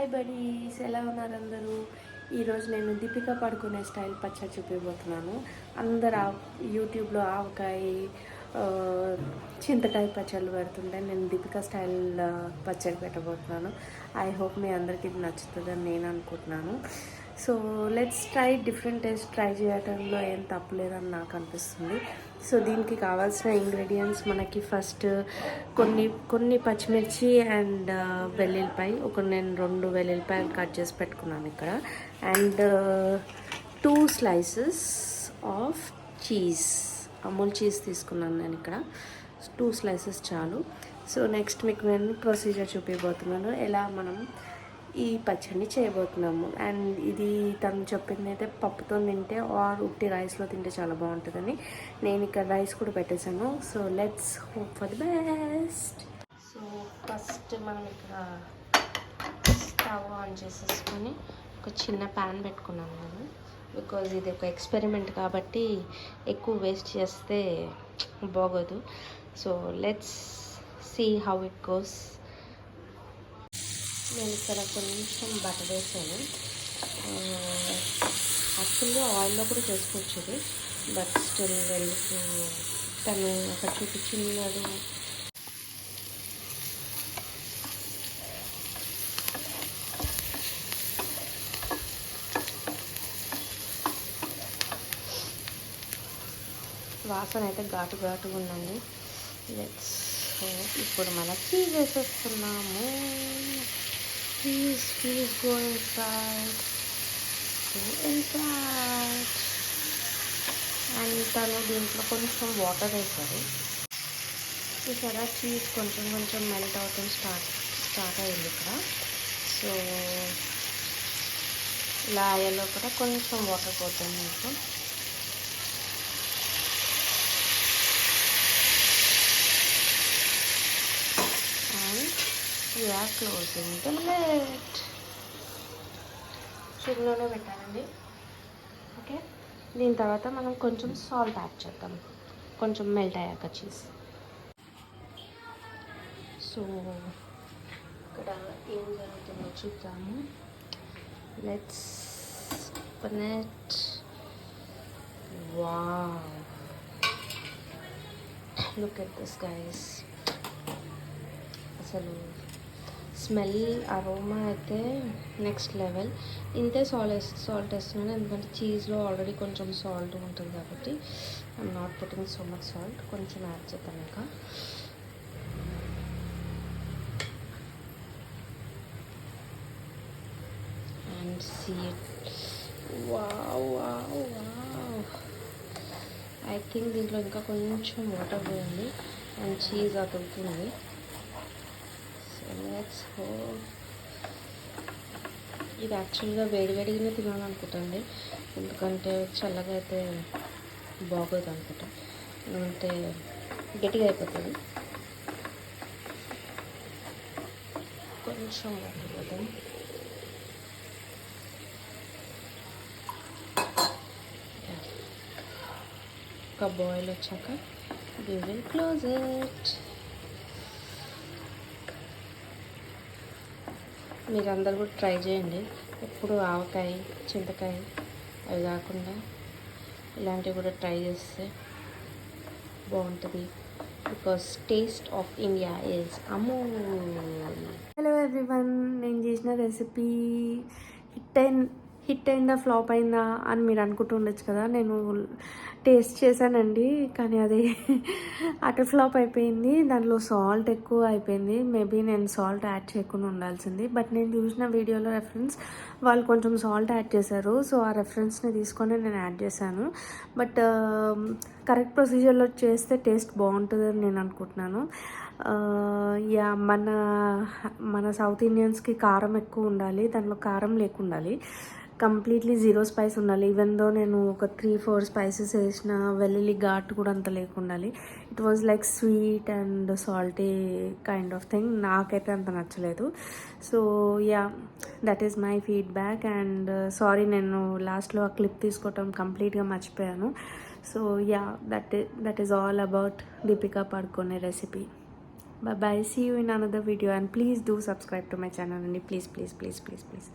Hi buddies, ఎలా ఉన్నారు అందరూ? ఈరోజు నేను దీపిక పడుకునే స్టైల్ పచ్చడి చూపించబోతున్నాను. అందరు యూట్యూబ్లో ఆవకాయ చింతకాయ పచ్చళ్ళు పెడుతుంటే నేను దీపిక స్టైల్ పచ్చడి పెట్టబోతున్నాను. ఐ హోప్ మీ అందరికీ ఇది నచ్చుతుందని నేను అనుకుంటున్నాను. So let's try different taste. Try చేయడంలో ఏం తప్పులేదని నాకు అనిపిస్తుంది. సో దీనికి కావాల్సిన ఇంగ్రీడియంట్స్ మనకి ఫస్ట్ కొన్ని పచ్చిమిర్చి అండ్ వెల్లుల్లిపాయ, నేను 2 వెల్లుల్లిపాయలు కట్ చేసి పెట్టుకున్నాను ఇక్కడ. And 2 slices of cheese, Amul cheese తీసుకున్నాను నేను ఇక్కడ. 2 slices చాలు. సో నెక్స్ట్ మీకు నేను ప్రొసీజర్ చూపించబోతున్నాను, ఎలా మనం ఈ పచ్చడిని చేయబోతున్నాము. అండ్ ఇది తను చెప్పింది అయితే పప్పుతో తింటే ఆర్ ఉట్టి రైస్లో తింటే చాలా బాగుంటుందని. నేను ఇక్కడ రైస్ కూడా పెట్టేశాను. So let's hope for the best. So first మనం ఇక్కడ స్టవ్ ఆన్ చేసేసుకొని ఒక చిన్న ప్యాన్ పెట్టుకున్నాను నేను, బికాజ్ ఇది ఒక ఎక్స్పెరిమెంట్ కాబట్టి ఎక్కువ వేస్ట్ చేస్తే బాగోదు. So let's see how it goes. నేను ఇక్కడ కొంచెం బటర్ వేసాను. యాక్చువల్గా ఆయిల్లో కూడా చేసుకోవచ్చు, బట్ స్టిల్ ఎందుకు తను అక్కడ చూపించినాడు. వాసన అయితే ఘాటుగా ఉందండి. లెట్స్ ఇప్పుడు మనం చీజ్ వేసేస్తున్నాము. Please go inside. అండ్ తను దీంట్లో కొంచెం వాటర్ వేశారు. చూసారా, చీజ్ కొంచెం మెల్ట్ అవటం స్టార్ట్ అయింది ఇక్కడ. సో ఇలా అయ్యేలో కూడా కొంచెం వాటర్ పోతుంది మీకు. We are closing the lid. సిమ్లోనే పెట్టానండి. ఓకే, దీని తర్వాత మనం కొంచెం సాల్ట్ యాడ్ చేద్దాం, కొంచెం మెల్ట్ అయ్యాక చీజ్. సో ఇక్కడ ఏం జరుగుతుందో చూద్దాము. Let's open it. Wow, look at this guys. అసలు స్మెల్, అరోమా అయితే నెక్స్ట్ లెవెల్. ఇంతే సాల్ట్ వేస్తున్నాను, ఎందుకంటే చీజ్లో ఆల్రెడీ కొంచెం సాల్ట్ ఉంటుంది కాబట్టి. I'm not putting so much salt. కొంచెం యాడ్ చేద్దాం ఇంకా. And see it. Wow, I think దీంట్లో ఇంకా కొంచెం వాటర్ పోయింది అండ్ చీజ్ అతుకుతుంది. Let's hope. ఇది యాక్చువల్గా వేడిగానే తినాలనుకుంటుంది, ఎందుకంటే చల్లగా అయితే బాగోదు అనుకుంటా, అంటే గట్టిగా అయిపోతుంది. కొంచెం అయిపోతుంది. ఒక బాయిల్ వచ్చాక we will close it. మీరు అందరు కూడా ట్రై చేయండి. ఎప్పుడు ఆవకాయ, చింతకాయ అవి కాకుండా ఇలాంటివి కూడా ట్రై చేస్తే బాగుంటుంది. Because taste of India is Amul. Hello everyone, నేను చేసిన రెసిపీ హిట్ అయిందా ఫ్లాప్ అయిందా అని మీరు అనుకుంటుండొచ్చు కదా. నేను టేస్ట్ చేశానండి, కానీ అది అటర్ ఫ్లాప్ అయిపోయింది. దాంట్లో సాల్ట్ ఎక్కువ అయిపోయింది. మేబీ నేను సాల్ట్ యాడ్ చేయకుండా ఉండాల్సింది, బట్ నేను చూసిన వీడియోలో రెఫరెన్స్ వాళ్ళు కొంచెం సాల్ట్ యాడ్ చేశారు. సో ఆ రెఫరెన్స్ని తీసుకొని నేను యాడ్ చేశాను. బట్ కరెక్ట్ ప్రొసీజర్లో చేస్తే టేస్ట్ బాగుంటుందని నేను అనుకుంటున్నాను. యా, మన సౌత్ ఇండియన్స్కి కారం ఎక్కువ ఉండాలి, దాంట్లో కారం లేకుండాలి. కంప్లీట్లీ 0 స్పైస్ ఉండాలి. ఈవెన్ దో నేను ఒక 3-4 స్పైసెస్ వేసిన, వెల్లుల్లి ఘాటు కూడా అంత లేకుండాలి. It was like sweet and salty kind of thing. నాకైతే అంత నచ్చలేదు. So yeah, that is my feedback. And sorry, నేను లాస్ట్లో ఆ క్లిప్ తీసుకోవటం కంప్లీట్గా మర్చిపోయాను. So yeah, that is all about Deepika Padukone recipe. Bye bye. See you in another video, and please do subscribe to my channel, and please.